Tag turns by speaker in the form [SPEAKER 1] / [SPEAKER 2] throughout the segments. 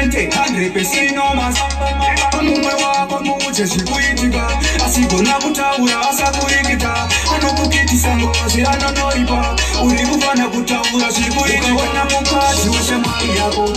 [SPEAKER 1] talente handrepesinomas mumwe wako muudze zvikuitika asigona kutaura asakurikita anokukitisa ngozi anonoipa uri kufana kutaura zvikuitika ukaona mukadzi weshamwari yako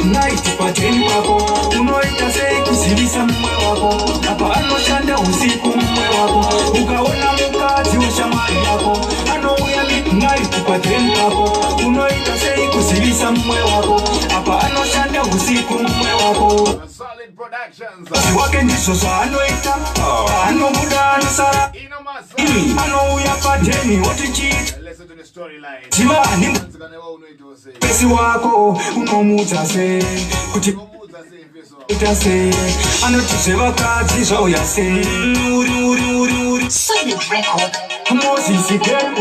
[SPEAKER 1] naiti pateni pako unoita sei kuzivisa mumwe wako apa anoshanda usiku mumwe wako ukaona mukadzi weshamwari yako anouya naiti pateni pako unoita sei kuzivisa mumwe wako apa anoshanda usiku mumwe wako wake ndizvo zvaanoita anobuda anosara anouya pateni wotichita zivani pesi wako unomuudza sei kuti ita sei anoti zvevakadzi zvauya sei Moses again,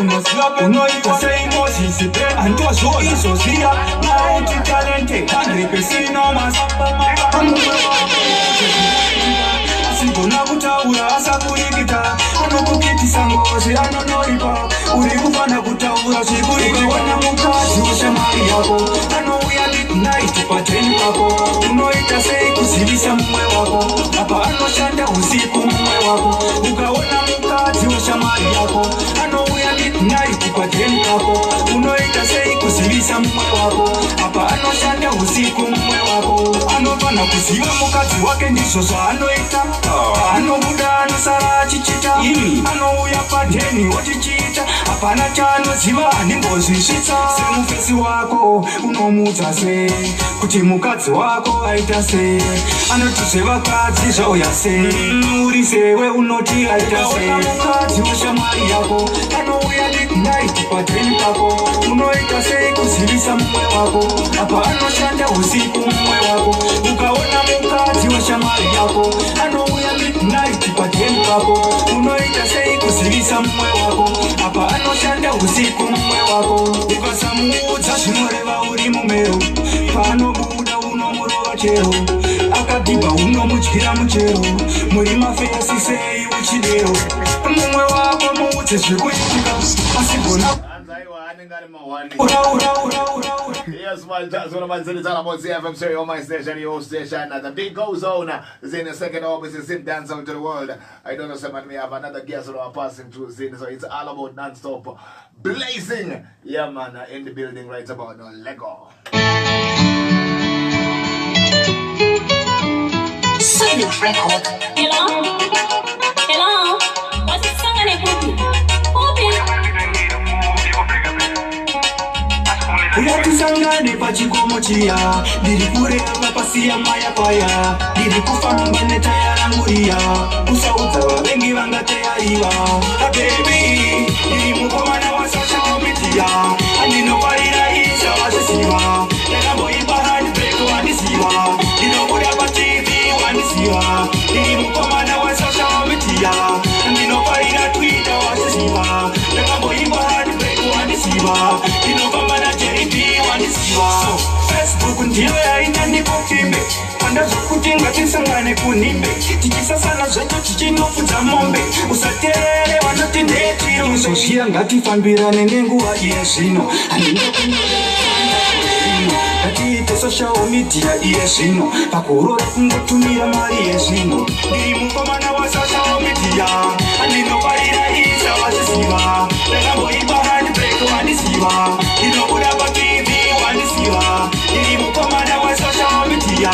[SPEAKER 1] unoita sei Moses again handozvo izvoziya multi talented handrepesinomas asigona kutaura asakurikita anokukitisa ngozi anonoipa uri kufana kutaura zvikuitika ukaona mukadzi weshamwari yako anouya midnight pateni pako unoita sei kuzivisa mumwe wako apa anoshanda usiku mumwe wako ukaona mukadzi weshamwari yako anouya midnight pateni pako unoita sei kuzivisa mumwe wako apa anoshanda usiku mumwe wako anofana kuziva mukadzi wake ndizvo zvaanoita anobuda anosara achichita anouya pateni wotichita hapana chaanoziva aningozvisvitsa semufesi wako unomuudza sei kuti mukadzi wako aita sei anoti zvevakadzi zvauya sei uri sewe unoti aita sei mukadzi weshamwari yako anouya midnight pateni pako unoita sei kuzivisa mumwe wako apa anoshanda usiku mumwe wako ukaona mukadzi weshamwari yako anouya midnight pateni pako unoita sei kuzivisa mumwe wako apa anoshanda usiku mumwe wako ukasamuudza zvinoreva uri mumero paanobuda unomurova chero akadhibha unomudyira muchero muri mafesi sei uchidero mumwe wako muudze zvikuitika asigona
[SPEAKER 2] Yes, man, that's what I'm saying. It's all about CFM Stereo, my station, your station. The beat goes on. Then the second hour is Zin Dance Out to the World. I don't know, someone we have another guest who are passing through Zin, so it's all about non-stop blazing. Yeah, man, in the building right about now. Lego.
[SPEAKER 3] Silent record. Hello? Hello? What's the song on it?
[SPEAKER 1] uyatisangane pachikomo chiya ndiri kure mapasiya maya paya ndiri kufamba netaya rangu riya usaudza vavengi vangateyaiva abebi ndiri mukomana wasashawo midiya andinofarira isa vazisiva ndakamboimba handbrek wandisiva ndinobuda patv wandisiva ndiri mukomana wasashawo midiya andinofarira twitter wasisiva ndakamboimba handbrek wandisiva ndinofamba naJP wandisiva Facebook ndiyo yaita ndikupimbe pandazvokuti ngatisangane kunhimbe tichisasana zvedu tichinofudza mombe usateerere vanoti ndetiro izvozviya ngatifambirane nenguva iye zvino ngatiite social media iye zvino pakurora kungotumira mari iye zvino ndiri mukomana wasocial media andinofarira isa vazisiva ndakamboimba handbrek wandisiva ndinobuda patv wandisiva ndiri mukomana wasocial media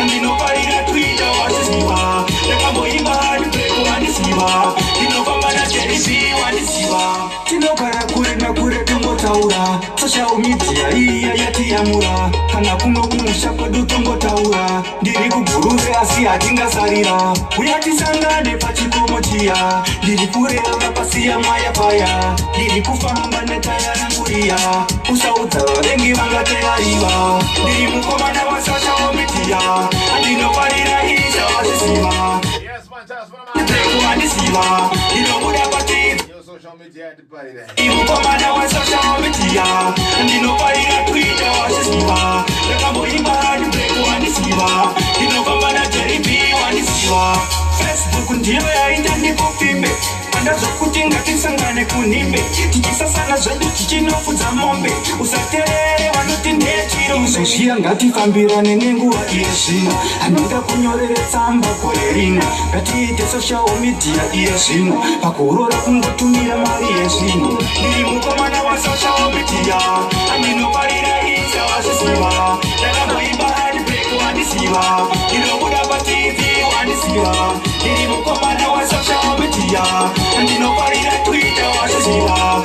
[SPEAKER 1] ndinofarira twitter wazisiva ndakamboimba handbrek wandisiva ndinofamba naJP wandisiva tinogara kure nakure tongotaura social media iya yatiyamura kana kuno kumusha kwedu tongotaura ndiri kuguruve asi hatingasarira uyatisangane pachikomo chiya ndiri kureva pasiya maya paya ndiri kufamba netaya rangu riya usaudza vavengi vangateyaiva ndiri mukomana wasocial media andinofarira isa vazisiva wandisiva ndinobuda patv mukomana wasocial media ndinofarira twitter wazisiva ndakamboimba handbrek wandisiva ndinofamba naJP wandisiva Facebook ndiyo yaita ndikupimbe Manda zokuti ngatisangane kunimbe tichisasana zvedu tichinofudza mombe usaterere vanoti ndechiro uzoshiya ngatifambirane nenguva iye zvino anoda kunyorere tsamba gore rino ngatiite social media iye zvino pakuurora kungotumira mari yezvino ndiri mukomana wa social media andinofarira isa vasisiva ndakamboimba handbreak wandisiva ndinobuda patv wandisiva ndiri mukomana wa social media andinofarira twitter wasisiva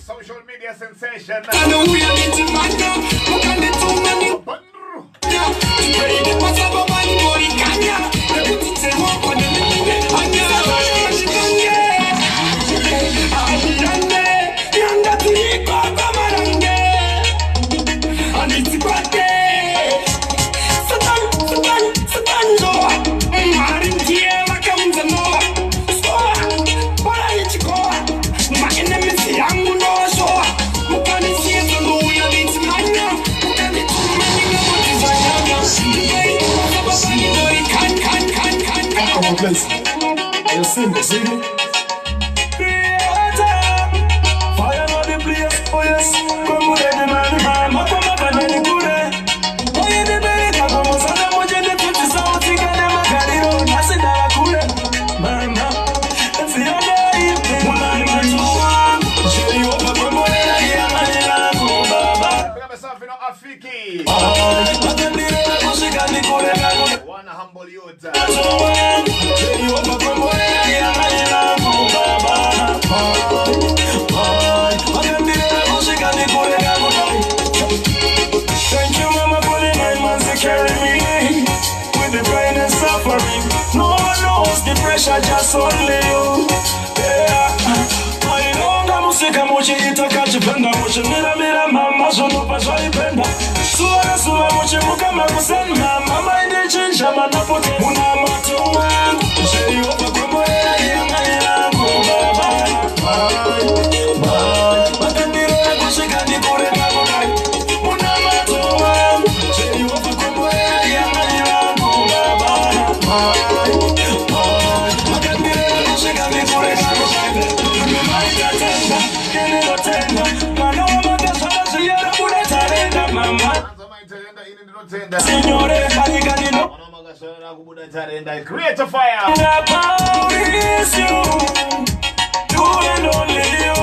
[SPEAKER 2] Social media sensation.
[SPEAKER 1] Place. I sing the city. Creator, fire on the place. Oh yes, come with the man, mama, mama, and the good. Oh yeah, the baby, come on, son, I'm watching the pictures. I'm thinking I'm a cardio. I said that I could, mama. If you're not even mama, you want show you up from where I am, baba.
[SPEAKER 2] Pick up yourself, you know, Afiki. One humble youth.
[SPEAKER 1] Thank you, mama, for the 9 months to carry me with the pain and suffering. No one knows the pressure, just only you. Yeah, I know that música mucho itakachipenda mucho mira mama zonopa zvaipenda suwa mucho mukama kusema mama indechinja manapote una matu wangu Jehova kumboera yangu baba makandiro yakusvika ndikure nakudai una matu wangu Jehova kumboera yangu baba makandiro yakusvika ndikure nakudai Signore,
[SPEAKER 2] create a fire.
[SPEAKER 1] Is you, you and only you,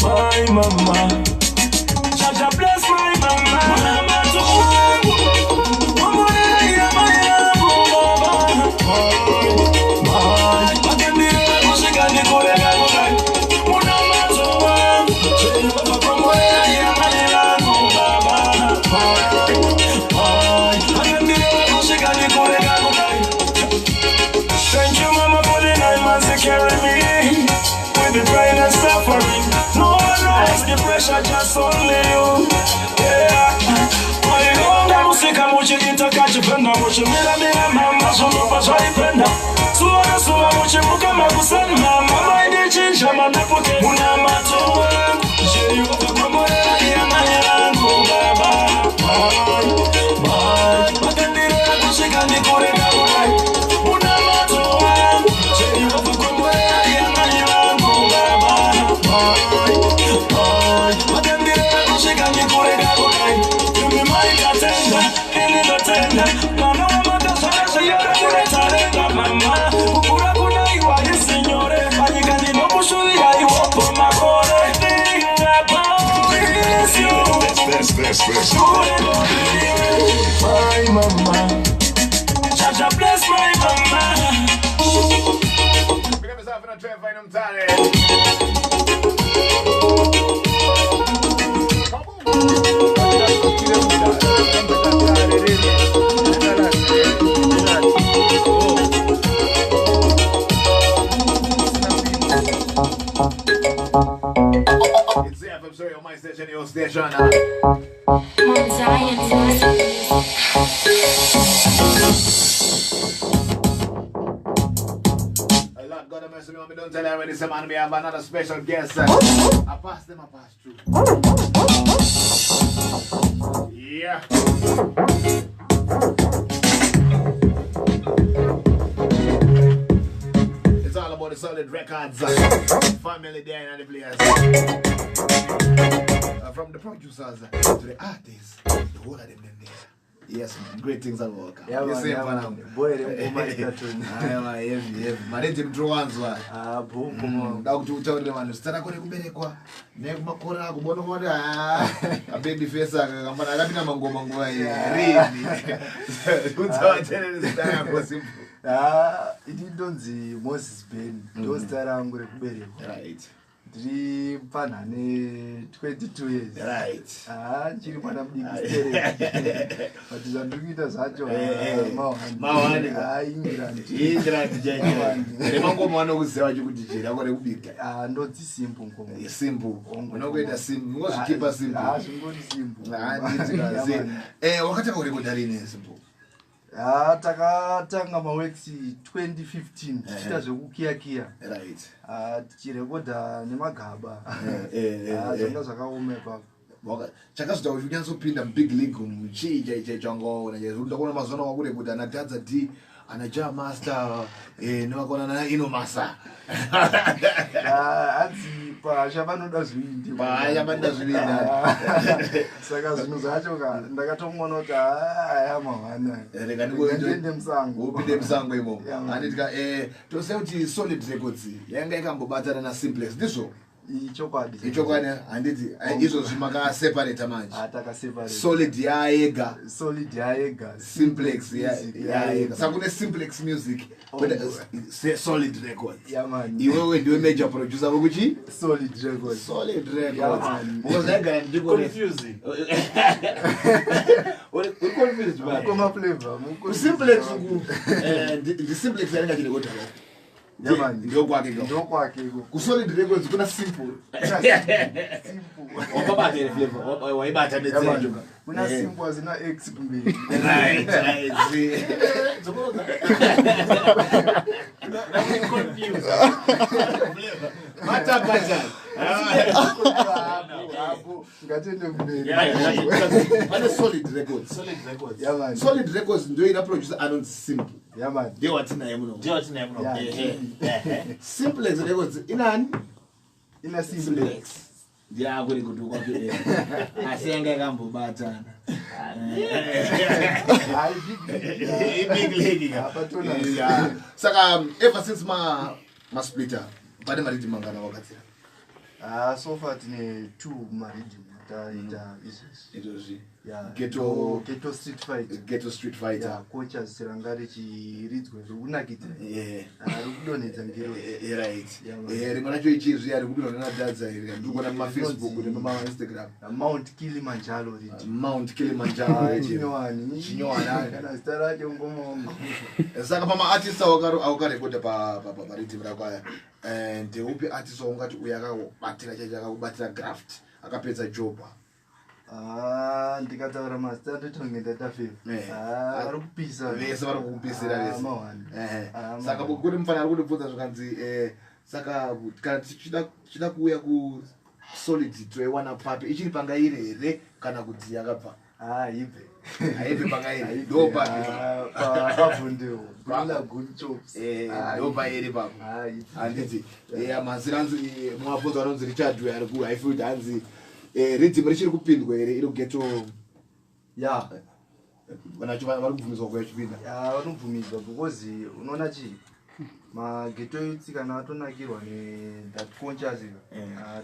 [SPEAKER 1] my mama. Jaja bless my mama. Mama to mama, my Shumira mira mama Zulupa zwaipenda Suwana suwa muchimuka makusani mama Maini chinja manepuke Muna matuwe Jiri ukakomorela Yana yangu baba Makandire kushika nikureka ulai Muna matuwe Jiri ukakomorela Yana yangu baba Makandire kushika nikureka ulai Yumi maika tenda Ililo tenda Mano wa matasara Shayara kule tarenga mama Kukura kuna iwa isinyore Fanyika nino kushuri ya iwopo makore My mama Jaja bless my mama
[SPEAKER 2] Pick up yourself in a train, find them tired. It's the FM Stereo, my station, your station.
[SPEAKER 3] Mount Zion.
[SPEAKER 2] Lord God have mercy on me, don't tell you already, say man, we have another special guest. I pass them, I pass through. Yeah. It's all about the Solid Records. Family there in the place. From the producers to the artists, the whole of them there. Yes, man. Great things are working.
[SPEAKER 4] Yeah,
[SPEAKER 2] You see,
[SPEAKER 4] man. Boy, them cartoon.
[SPEAKER 2] heavy. Manage mtu wanzwa.
[SPEAKER 4] Boom.
[SPEAKER 2] Ndakuti utaure vanhu zita rako rekuberekwa nekumakore ako bona kuti baby face akakambana akapinda mangoma nguva iyi rini kutsavatene zita rako simple.
[SPEAKER 4] Iti ndonzi Moses Ben. Ndo zita rangu rekuberekwa.
[SPEAKER 2] Right.
[SPEAKER 4] Ndiri panhane 22 years.
[SPEAKER 2] Right.
[SPEAKER 4] Chiri mwana mudiki stere. But zvandiri kuita zvacho
[SPEAKER 2] Mawani.
[SPEAKER 4] England.
[SPEAKER 2] Remangoma vanokuziva vachikuti chiri rako rekubika.
[SPEAKER 4] Ndodzi simple ngoma.
[SPEAKER 2] Simple. Unokuita simple. Ungozvikipa simple.
[SPEAKER 4] Zvingori simple.
[SPEAKER 2] Wakatanga kurekodha rini simple?
[SPEAKER 4] Takatanga maworks 2015 tichita zvekukiya.
[SPEAKER 2] Right.
[SPEAKER 4] Tichirekodha nemagaba. Zvanga zvakaomekwa.
[SPEAKER 2] Chakazvita kuti unyatsopinda mubig league chii changaona ndakuona mazuva wakurekodha ana Dadza D, ana Ja Master, nevakaona ana Inomasa.
[SPEAKER 4] Hanzi pahasha vanoda zvivindi.
[SPEAKER 2] Pahasha vanoda zvivindi.
[SPEAKER 4] Saka zvinhu zvacho ndakatomona kuti haya mahwana. Ndende musango.
[SPEAKER 2] Upinde musango imo. Anditika tose kuti Solid Records yanga ikambobatana na Simplex ndizvo. Ichokwadi handiti izvozvi makaseparata manje. Solid yaega. Simplex yaega. Saka kune Simplex Music Solid Records. Iwewe ndiwe major producer vokuchi
[SPEAKER 4] Solid Records.
[SPEAKER 2] Because I got
[SPEAKER 5] confusing.
[SPEAKER 2] What confused man?
[SPEAKER 4] Koma flavor.
[SPEAKER 2] Simplex the Simplex yanga chile kota. Ndio kwake ku Solid Records kuna simple. Wababa ile flavor waibata netsenjo.
[SPEAKER 4] Kuna simple zina X kumbili.
[SPEAKER 2] Right.
[SPEAKER 5] Confused.
[SPEAKER 2] Mata bajan.
[SPEAKER 4] Ngatende kumbili.
[SPEAKER 2] Ana Solid Records. Solid Records ndio ina producer anon simple. Ndio watina yemuno. Simplex Records inani?
[SPEAKER 4] Ina Simplex.
[SPEAKER 2] Ndia kuri kuti kwake. Asianga kambobatana. Big lady. Saka ever since ma splitter, pade maridi mangana wakati.
[SPEAKER 4] So far tine 2 maridi taita izvozvi.
[SPEAKER 2] Ghetto street fight.
[SPEAKER 4] Kocha zirangari chiridzwe rukunakita. Rukudonedza ngero.
[SPEAKER 2] Right. Rimwe racho ichizvi ari kudonha na Dadza iri. Ndikuona ma Facebook nema Instagram.
[SPEAKER 4] Mount Kilimanjaro riti.
[SPEAKER 2] Mount Kilimanjaro riti. Chinyowani.
[SPEAKER 4] Kana zita racho ngomongo.
[SPEAKER 2] Saka pama artist awakarekodha pa riti rakwaya. And upi artist ungati uyakabatira chacho akakubatira graft akapedza job.
[SPEAKER 4] ndikataura master nditongenda tafifu ari kupisa
[SPEAKER 2] vese vari kukupisira vese saka kuri mufanira kuti bvunza zvakanzi saka kana tichida kuuya kusolid toiwana papi ichiri pangairi here kana kuti yakabva haibve pangairi
[SPEAKER 4] ndopavundewo
[SPEAKER 2] ndopairi papo handiti mazira anzi mwabvunza anonzi richard ari kuhighfield hanzi ridhimu richiri kupindwa here iri kugeto vanacho vari kubvumidzwa kuya chipinda
[SPEAKER 4] vanobvumidzwa because unoona chii mageto youth kana atonakirwa nethat conscious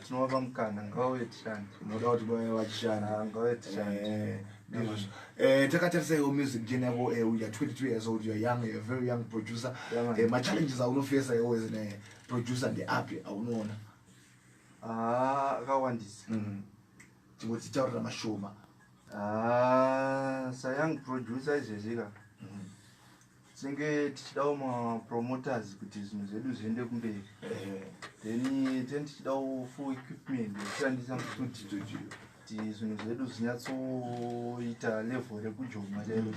[SPEAKER 4] tinovapa mukana ngauye tishande
[SPEAKER 2] unoda kuti vachishanda
[SPEAKER 4] ngauye tishande
[SPEAKER 2] takatarisaiwo music gen yavo uya 22 years old, you're young, you're a very young producer. Ma-challenges aunofesa iwo as a producer ndeapi aunoona?
[SPEAKER 4] Akawandisa.
[SPEAKER 2] Chimwe tichaurira mashoma.
[SPEAKER 4] Young producer izvezvika. Tinenge tichidawo ma-promoters kuti zvinhu zvedu zviende kumberi. Then tichidawo full equipment yekushandisa mustudio. Zvinhu zvedu zvinyatsoita level rekujoma chaiko.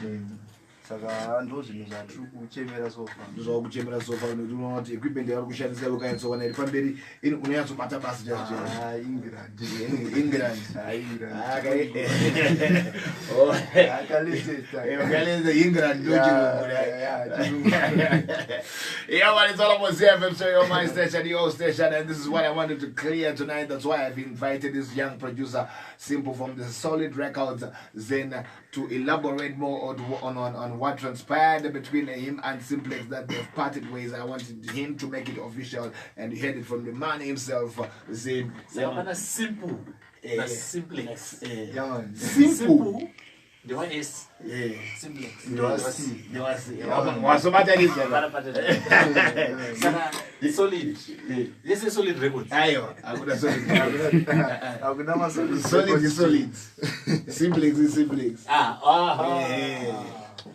[SPEAKER 4] Saka ndo zvinhu zvatiri kuchemera sofa.
[SPEAKER 2] Ndizvo kuchemera sofa nekuti unoona kuti equipment yavari kushandisa ukanyatsoona iri pamberi unonyatsobata basa chaizvo. England. Akaleta England ndochirungu. Yeah, man, it's all about ZFM, so your my station, your station, and this is what I wanted to clear tonight. That's why I've invited this young producer, Simple from the Solid Records, Zen, to elaborate more on what transpired between him and Simplex, that they've parted ways. I wanted him to make it official, and you heard it from the man himself, Zen.
[SPEAKER 5] Simple. That's Simplex.
[SPEAKER 2] Simple.
[SPEAKER 5] The one is Simplex. Solid. This is Solid Records.
[SPEAKER 2] Ayo, akuda solid. Akuda solid. Simplex is Simplex.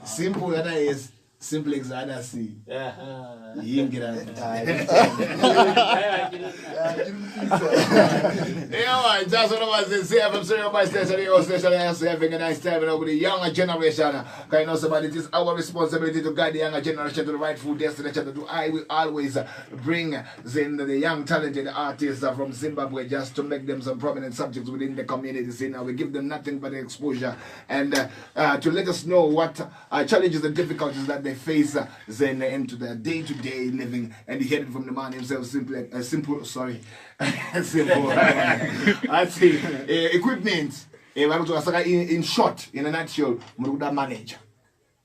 [SPEAKER 2] Simple yana is Simplex ana C. Yingira. Yeah, just what I was saying. I'm sorry, my station, your station, having a nice time with the younger generation. Can you know somebody? It is our responsibility to guide the younger generation to the rightful destination. I will always bring the young talented artists from Zimbabwe just to make them some prominent subjects within the community. We give them nothing but exposure and to let us know what challenges and difficulties that they face into their day-to-day living. And you hear it from the man himself, Simple. I see. Equipment. In short, in a nutshell, Muruda manager.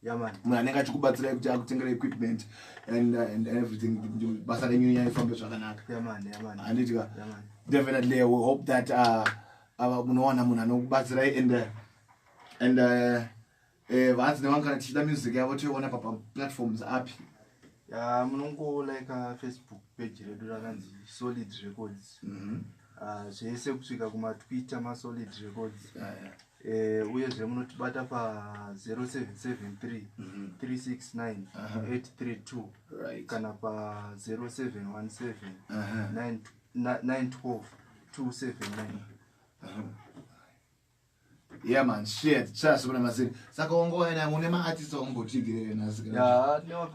[SPEAKER 4] Yeah, man.
[SPEAKER 2] Mwanenga chikubatsira kuti akutenga equipment and everything. Basa renyu from zvakanaka.
[SPEAKER 4] Yeah, man.
[SPEAKER 2] Anditika. Yeah, man. Definitely, we hope that munowana munhu anokubatsira and vanzi nevangana tichida music yavo toiona pa platforms api?
[SPEAKER 4] Munongo like Facebook page redu rakanzi Solid Records. Zvese kusvika kuma-Twitter ma-Solid Records. Uyezve munotibata pa 0773 369 832 kana pa 0717 912 279.
[SPEAKER 2] Yeah, man, shit. Just when I'm saying, Saka Ongo and I'm on my artist on Botigre and I said,
[SPEAKER 4] yeah, no,